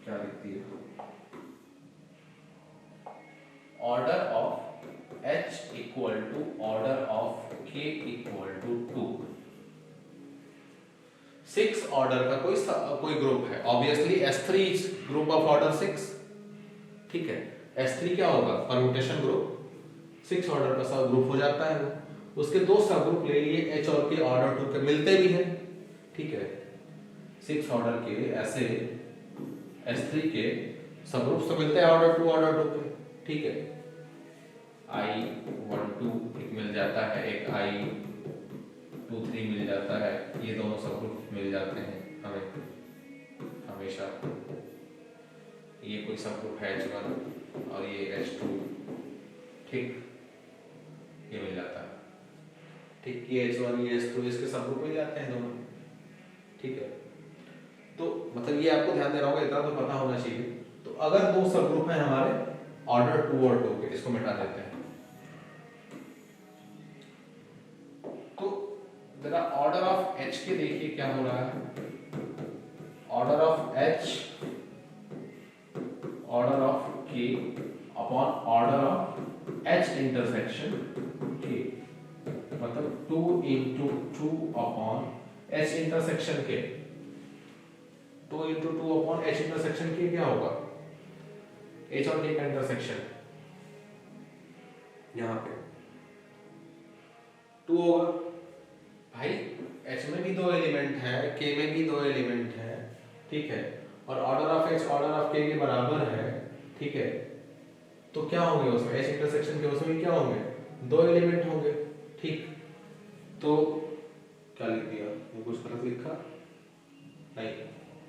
क्या लिखती है, order of H equal to order of K equal to 2। 6 order का कोई ग्रुप है, obviously S3 is group of order 6, ठीक है। S3 क्या होगा, परम्यूटेशन ग्रुप, 6 ऑर्डर का सब ग्रुप हो जाता है वो, उसके दो सब ग्रुप ले लिए H और K ऑर्डर 2 के मिलते भी हैं, ठीक है। 6 ऑर्डर के ऐसे S3 के सब ग्रुप तो मिलते हैं ऑर्डर 2 पे, ठीक है। I12 एक मिल जाता है, एक I 2 3 मिल जाता है, ये दोनों सब ग्रुप मिल जाते हैं हमें हमेशा। ये कोई सब ग्रुप है H1 और ये H2, ठीक, ये मिल जाता है, ठीक, ये H1 ये H2 इसके सब ग्रुप मिल जाते हैं दोनों, ठीक है। तो मतलब ये आपको ध्यान देना होगा, इतना तो पता होना चाहिए। तो अगर दो सब ग्रुप हैं हमारे ऑर्डर 2 और 2 के, इसको मिटा देते हैं। तो जरा ऑर्डर ऑफ H के देखिए क्या हो रहा है, order of H order of K upon order of H intersection K, मतलब 2 into 2 upon H intersection K, 2 into 2 upon H intersection K क्या होगा, H और K का इंटरसेक्शन यहाँ पे 2 होगा। भाई H में भी 2 एलिमेंट है, K में भी 2 एलिमेंट है, ठीक है, और order of H order of K के बराबर है, ठीक है। तो क्या होंगे उसमें H इंटरसेक्शन के उसमें क्या होंगे, 2 एलिमेंट होंगे, ठीक। तो क्या लिख दिया, ये कुछ गलत लिखा नहीं,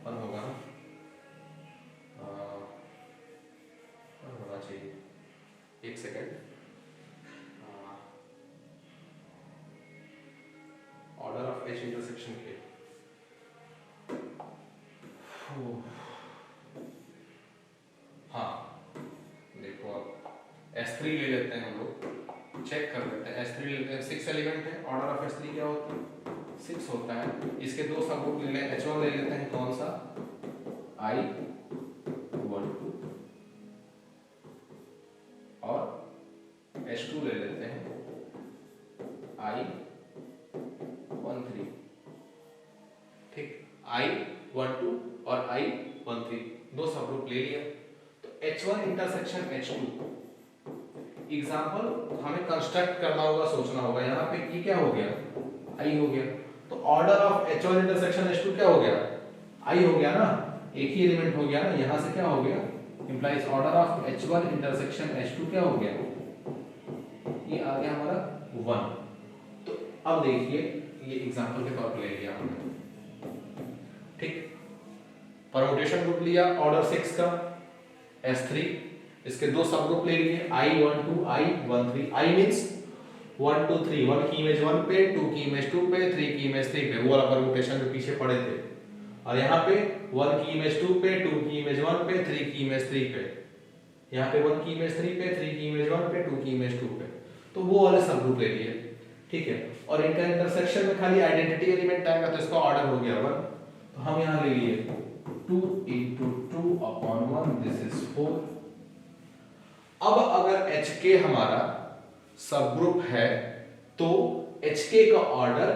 1 होगा ना, 1 होना चाहिए, एक second, order of H intersection के, हाँ देखो अब S3 ले लेते हैं हम लोग, चेक कर लेते हैं, S3 लेते हैं, 6 एलिमेंट है, ऑर्डर ऑफ S3 क्या होता है 6 होता है। इसके दो सब ग्रुप ले लें, H1 ले लेते हैं, कौन सा I12 और H2 ले लेते हैं I13, ठीक, I12 और I13 दो सब ग्रुप ले लिया। तो H1 इंटरसेक्शन H2 एग्जाम्पल हमें कंस्ट्रक्ट करना होगा, सोचना होगा, यहाँ पे ये क्या हो गया I हो गया, तो order of H1 intersection H2 क्या हो गया I हो गया ना, एक ही एलिमेंट हो गया ना, यहाँ से क्या हो गया implies order of H1 intersection H2 क्या हो गया, ये आ गया हमारा 1। तो अब देखिए ये एग्जाम्पल के तौर पर ले लिया हमने, ठीक, परमुटेशन ग्रुप लिया ऑर्डर 6 का S3, इसके दो सब ग्रुप ले लिए I12 I13, I मींस 1 2 3, 1 की इमेज 1 पे, 2 की इमेज 2 पे, 3 की इमेज 3 पे, वो वाला परमुटेशन जो पीछे पड़े थे, और यहाँ पे 1 की इमेज 2 पे, 2 की इमेज 1 पे, 3 की इमेज 3 पे, यहाँ पे 1 की इमेज 3 पे, 3 की इमेज 1 पे, 2 की इमेज 2 पे, तो वो वाले सब ग्रुप ले लिए, ठीक है। और इनका इंटरसेक्शन में खाली आइडेंटिटी एलिमेंट आएगा, तो इसका ऑर्डर हो गया 1, तो हम यहाँ ले लिए 2 into 2 upon 1, दिस इज 4। अब अगर HK हमारा सब ग्रुप है तो HK का ऑर्डर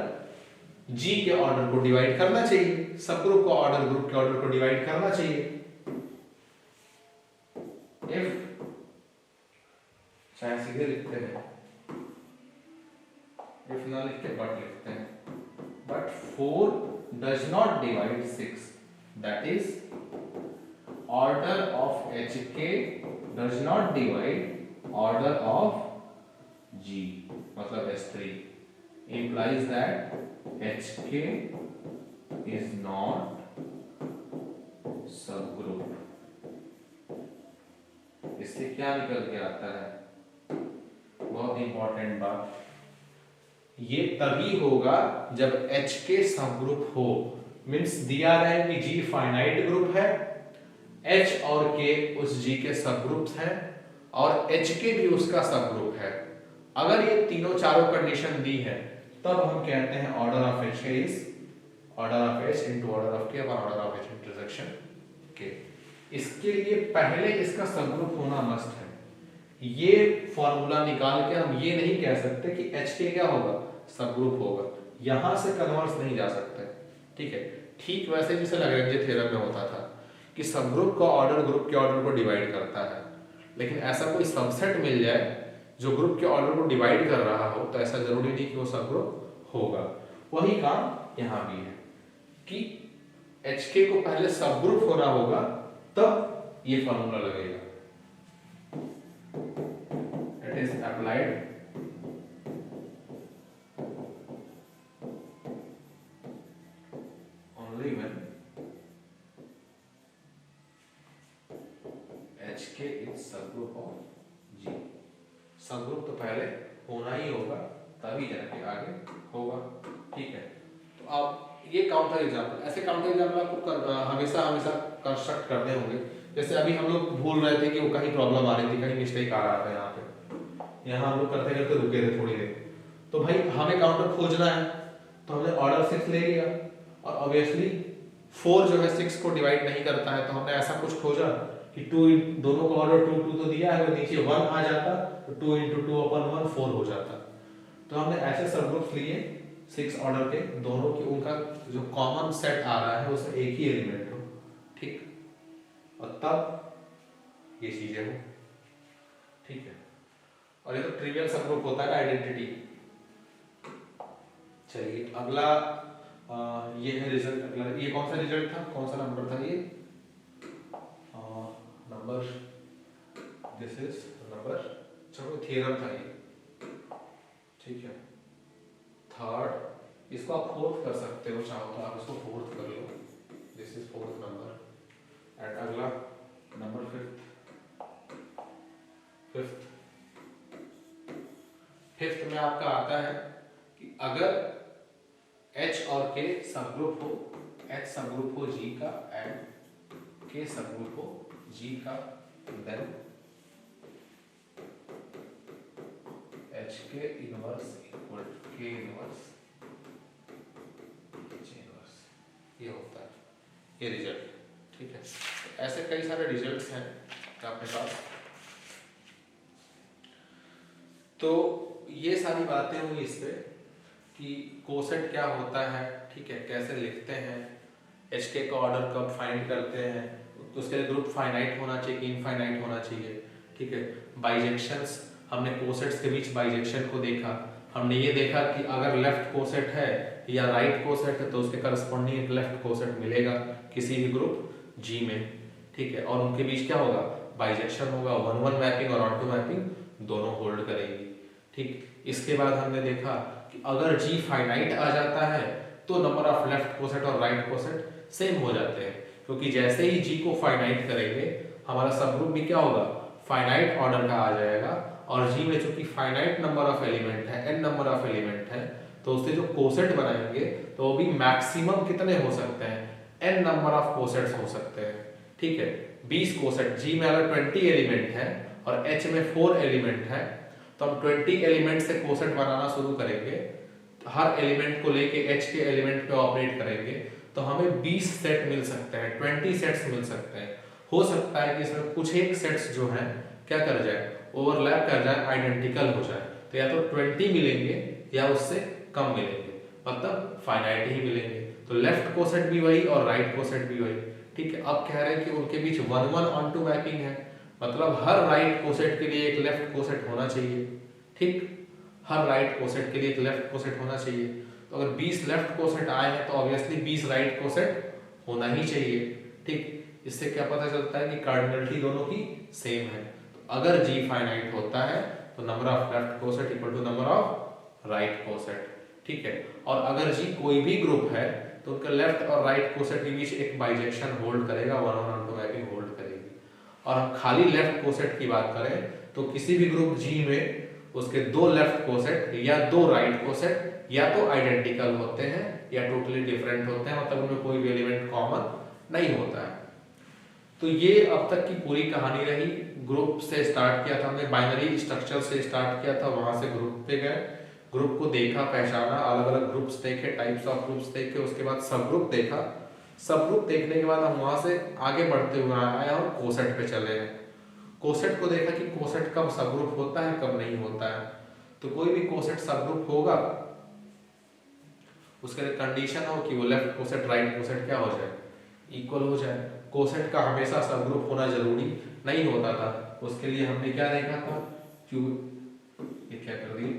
G के ऑर्डर को डिवाइड करना चाहिए, सब ग्रुप का ऑर्डर ग्रुप के ऑर्डर को डिवाइड करना चाहिए। इफ चाहे सीधे लिखते हैं, इफ ना लिख के बट लिखते हैं, but 4 does not divide 6, that is order of HK does not divide order of G, मतलब S3, implies that HK is not subgroup। इससे क्या निकल के आता है, बहुत इंपॉर्टेंट बात, ये तभी होगा जब HK सबग्रुप हो, मींस दिया रहे कि G फाइनाइट ग्रुप है, H और K उस G के सबग्रुप्स हैं और HK भी उसका सबग्रुप है। अगर ये तीनों चारों कंडीशन दी है तब हम कहते हैं order of HK is order of H into order of K और order of H intersection K। इसके लिए पहले इसका सबग्रुप होना मस्ट है। ये फॉर्मूला निकाल के हम ये नहीं कह सकते कि HK क्या होगा, सबग्रुप होगा, यहां से कन्वर्स नहीं जा सकते, ठीक है। ठीक वैसे जैसे लैग्रेंज थ्योरम में होता था कि सबग्रुप का ऑर्डर ग्रुप के ऑर्डर को डिवाइड करता है, लेकिन ऐसा कोई सबसेट मिल जाए जो ग्रुप के ऑर्डर को डिवाइड कर रहा हो तो ऐसा जरूरी नहीं कि वो सबग्रुप होगा। वही काम यहाँ भी है कि HK को पहले सबग्रुप होना होगा तब ये फॉर्मूला लगेगा। इट इज अप्लाइड एच के इज सब ग्रुप ऑफ जी। सब ग्रुप तो पहले होना ही होगा, तभी जाके आगे होगा, ठीक है। तो आप ये काउंटर एग्जाम्पल, ऐसे काउंटर एग्जाम्पल आपको हमेशा हमेशा कंस्ट्रक्ट करने होंगे। जैसे अभी हम लोग भूल रहे थे कि वो कहीं प्रॉब्लम आ रही थी, कहीं मिस्टेक आ रहा था, यहाँ हम लोग करते करते रुके थे थोड़ी देर। तो भाई हमें काउंटर खोजना है, तो हमने ऑर्डर 6 ले लिया, और ऑब्वियसली 4 जो है 6 को डिवाइड नहीं करता है, तो हमने ऐसा कुछ खोजा कि 2 दोनों का ऑर्डर 2 2 तो दिया है, वो नीचे 1 आ जाता, तो 2 × 2 / 1 4 हो जाता। तो हमने ऐसे सब ग्रुप्स लिए 6 ऑर्डर के, दोनों की उनका जो कॉमन सेट आ रहा है उसमें एक ही एलिमेंट हो, ठीक, और तब ये चीजें हो, ठीक है। और ये तो ट्रिवियल सब ग्रुप होता है आइडेंटिटी। चलिए अगला ये है रिजल्ट। अगला ये कौन सा रिजल्ट था, कौन सा नंबर था ये, नंबर, दिस इज नंबर, चलो थ्योरम था ये, ठीक है। थर्ड, इसको आप फोर्थ कर सकते हो, चाहो तो आप इसको फोर्थ कर लो, this is fourth number. And अगला नंबर फिफ्थ में आपका आता है कि अगर H और K सब ग्रुप हो, H सब ग्रुप हो G का एंड K सब ग्रुप हो G का, then HK inverse equal to K inverse H inverse, ये होता है ये रिजल्ट, ठीक है। तो ऐसे कई सारे रिजल्ट्स हैं अपने पास। तो ये सारी बातें हुई इस पे कि कोसेट क्या होता है, ठीक है, कैसे लिखते हैं, HK का ऑर्डर कब फाइंड करते हैं, तो उसके लिए ग्रुप फाइनाइट होना चाहिए कि इनफाइनाइट होना चाहिए, ठीक है। बाइजेक्शंस, हमने कोसेट्स के बीच बाइजेक्शन को देखा, हमने ये देखा कि अगर लेफ्ट कोसेट है या राइट कोसेट है तो उसके करस्पॉन्डिंग एक लेफ्ट कोसेट मिलेगा किसी भी ग्रुप G में, ठीक है, और उनके बीच क्या होगा, बाइजेक्शन होगा, 1-1 मैपिंग और ऑन टू मैपिंग दोनों होल्ड करेंगी, ठीक। इसके बाद हमने देखा कि अगर G फाइनाइट आ जाता है तो नंबर ऑफ लेफ्ट कोसेट और राइट कोसेट सेम हो जाते हैं, क्योंकि जैसे ही G को फाइनाइट करेंगे हमारा सब ग्रुप भी क्या होगा, फाइनाइट ऑर्डर का आ जाएगा, और G में चूंकि फाइनाइट नंबर ऑफ एलिमेंट है, n नंबर ऑफ एलिमेंट है, तो उससे जो कोसेट बनाएंगे तो वो भी मैक्सिमम कितने हो सकते हैं, n नंबर ऑफ कोसेट्स हो सकते हैं, ठीक है। 20 कोसेट, G में अगर 20 एलिमेंट है और H में 4 एलिमेंट है, तो हम 20 एलिमेंट से कोसेट बनाना शुरू करेंगे, हर एलिमेंट को लेके H के एलिमेंट पे ऑपरेट करेंगे, तो हमें 20 सेट मिल सकते हैं, 20 सेट्स मिल सकते हैं। हो सकता है कि इसमें कुछ एक सेट्स जो हैं क्या कर जाए, ओवरलैप कर जाए, आइडेंटिकल हो जाए, तो या तो 20 मिलेंगे या उससे कम मिलेंगे, मतलब फाइनाइट ही मिलेंगे। तो लेफ्ट कोसेट भी वही और राइट कोसेट भी वही, ठीक है। अब कह रहे हैं कि उनके बीच 1-1 ऑन टू मैपिंग है, मतलब हर राइट कोसेट के लिए एक लेफ्ट कोसेट होना चाहिए, ठीक, हर राइट कोसेट के लिए एक लेफ्ट कोसेट होना चाहिए। तो अगर 20 लेफ्ट कोसेट आए हैं तो ऑब्वियसली 20 राइट कोसेट होना ही चाहिए, ठीक। इससे क्या पता चलता है कि कार्डिनलिटी दोनों की सेम है। तो अगर G फाइनाइट होता है तो number of left coset equal to number of right coset, ठीक है। और अगर G कोई भी ग्रुप है तो उनका लेफ्ट और राइट कोसेट के बीच एक बाइजेक्शन होल्ड करेगा, 1-1 ऑन टू मैपिंग होल्ड करेगी। और हम खाली लेफ्ट कोसेट की बात करें तो किसी भी ग्रुप G में उसके 2 लेफ्ट कोसेट या 2 राइट कोसेट या तो आइडेंटिकल होते हैं या टोटली डिफरेंट होते हैं, मतलब उनमें कोई भी एलिमेंट कॉमन नहीं होता है। तो ये अब तक की पूरी कहानी रही। ग्रुप से स्टार्ट किया था हमने, बाइनरी स्ट्रक्चर से स्टार्ट किया था, वहां से ग्रुप पे गए, ग्रुप को देखा, पहचाना, अलग अलग ग्रुप्स देखे, टाइप्स ऑफ ग्रुप्स देखे, उसके बाद सब ग्रुप देखा। सब ग्रुप देखने के बाद हम वहां से आगे बढ़ते हुए आए और कोसेट पे चले गए। कोसेट को देखा कि कोसेट कब सब ग्रुप होता है कब नहीं होता है। तो कोई भी कोसेट सब ग्रुप होगा उसके लिए कंडीशन हो कि वो लेफ्ट कोसेट राइट कोसेट क्या हो जाए, इक्वल हो जाए। कोसेट का हमेशा सब ग्रुप होना जरूरी नहीं होता था। उसके लिए हमने क्या देखा था, ये क्या कर दी,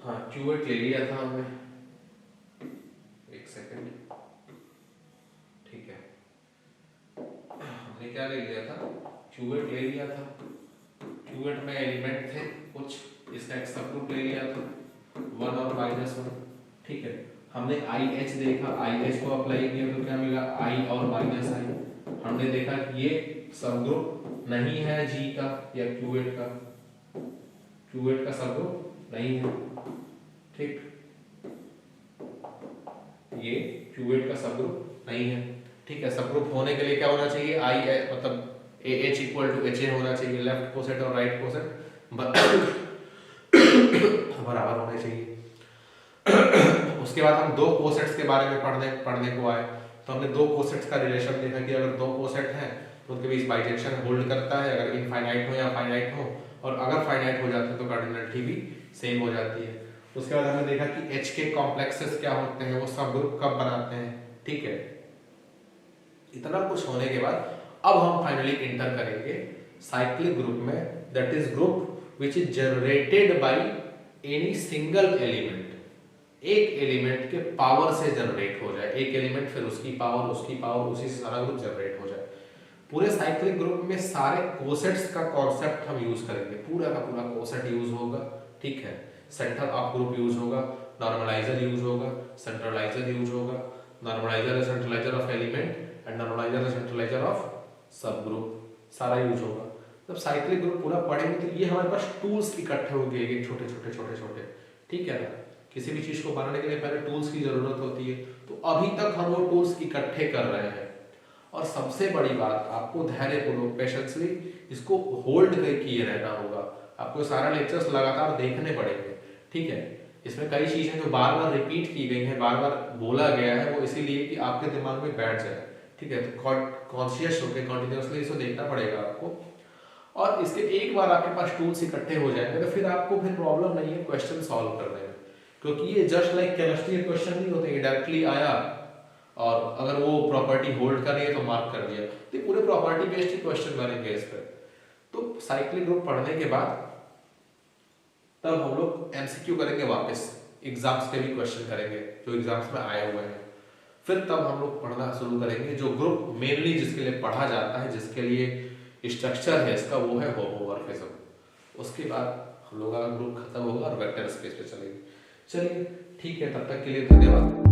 हाँ क्यूवेट ले लिया था हमने, एक सेकंड, ठीक है, हमने क्या ले लिया था, क्यूवेट ले लिया था। क्यूवेट में एलिमेंट थे कुछ, इसका एक सब ग्रुप ले लिया था 1 और -1, ठीक है। हमने IH देखा, IH को अप्लाई किया तो क्या मिला, I और -I। हमने देखा कि ये सब ग्रुप नहीं है जी का या क्यूएट का, क्यूएट का सब ग्रुप नहीं है, ठीक, ये क्यूएट का सब ग्रुप नहीं है, ठीक है। सब ग्रुप होने के लिए क्या होना चाहिए, आई मतलब AH इक्वल टू HA होना चाहिए, लेफ्ट कोसेट और राइट कोसेट बराबर होने चाहिए। उसके बाद हम दो कोसेट्स के बारे में पढ़ने को आए, तो हमने दो कोसेट्स का रिलेशन देखा कि अगर दो कोसेट हैं तो उनके बीच बाइजेक्शन होल्ड करता है, अगर इनफाइनाइट हो या फाइनाइट हो, और अगर फाइनाइट हो जाते हैं तो कार्डिनलिटी भी सेम हो जाती है। उसके बाद हमने देखा कि H के कॉम्प्लेक्सेस क्या होते हैं, वो सब ग्रुप कब बनाते हैं, ठीक है। इतना कुछ होने के बाद अब हम फाइनली इंटर करेंगे साइक्लिक ग्रुप में, that is group which is generated by any single element, एक एलिमेंट के पावर से जनरेट हो जाए, एक एलिमेंट फिर उसकी पावर उसी से सारा ग्रुप जनरेट हो जाए। पूरे साइक्लिक ग्रुप में सारे कोसेट्स का कॉन्सेप्ट हम यूज करेंगे, पूरा का पूरा कोसेट यूज होगा, ठीक है। सेंटर ऑफ ग्रुप यूज होगा, नॉर्मलाइजर यूज होगा, सेंट्रलाइजर यूज होगा, नॉर्मलाइजर है सेंट्रलाइजर ऑफ एलिमेंट एंड नॉर्मलाइजर है सेंट्रलाइजर ऑफ सब ग्रुप, सारा यूज होगा। जब साइक्लिक ग्रुप पूरा पढ़ेंगे तो ये हमारे पास टूल्स इकट्ठे हो गए, छोटे छोटे, ठीक है ना। किसी भी चीज को बनाने के लिए पहले टूल्स की जरूरत होती है, तो अभी तक हम वो टूल्स इकट्ठे कर रहे हैं। और सबसे बड़ी बात, आपको धैर्यपूर्वक पेशेंसली इसको होल्ड किए रहना होगा, आपको सारा लेक्चर्स लगातार देखने पड़ेंगे, ठीक है। इसमें कई चीजें जो बार बार रिपीट की गई हैं, बार बार बोला गया है, वो इसीलिए कि आपके दिमाग में बैठ जाए, ठीक है। तो कॉन्शियस होकर कंटिन्यूअसली इसको देखना पड़ेगा आपको, और इसके एक बार आपके पास टूल्स इकट्ठे हो जाएंगे तो फिर आपको फिर प्रॉब्लम नहीं है क्वेश्चन सॉल्व करने में, क्योंकि ये जस्ट लाइक केमिस्ट्री के क्वेश्चन नहीं होते, डायरेक्टली आया और अगर वो प्रॉपर्टी होल्ड कर रही है तो मार्क कर दिया, तो पूरे प्रॉपर्टी बेस्ड ही क्वेश्चन बनेंगे इस पर। तो साइक्लिक ग्रुप पढ़ने के बाद तब हम लोग एमसीक्यू करेंगे, वापस एग्जाम्स के भी क्वेश्चन करेंगे जो एग्जाम्स में आए हुए हैं, फिर तब हम लोग पढ़ना शुरू करेंगे जो ग्रुप मेनली जिसके लिए पढ़ा जाता है, जिसके लिए स्ट्रक्चर है इसका, वो है होमोमॉर्फिज्म। उसके बाद हम लोग का ग्रुप खत्म होगा और वेक्टर स्पेस पे चलेंगे। चलिए ठीक है, तब तक के लिए धन्यवाद।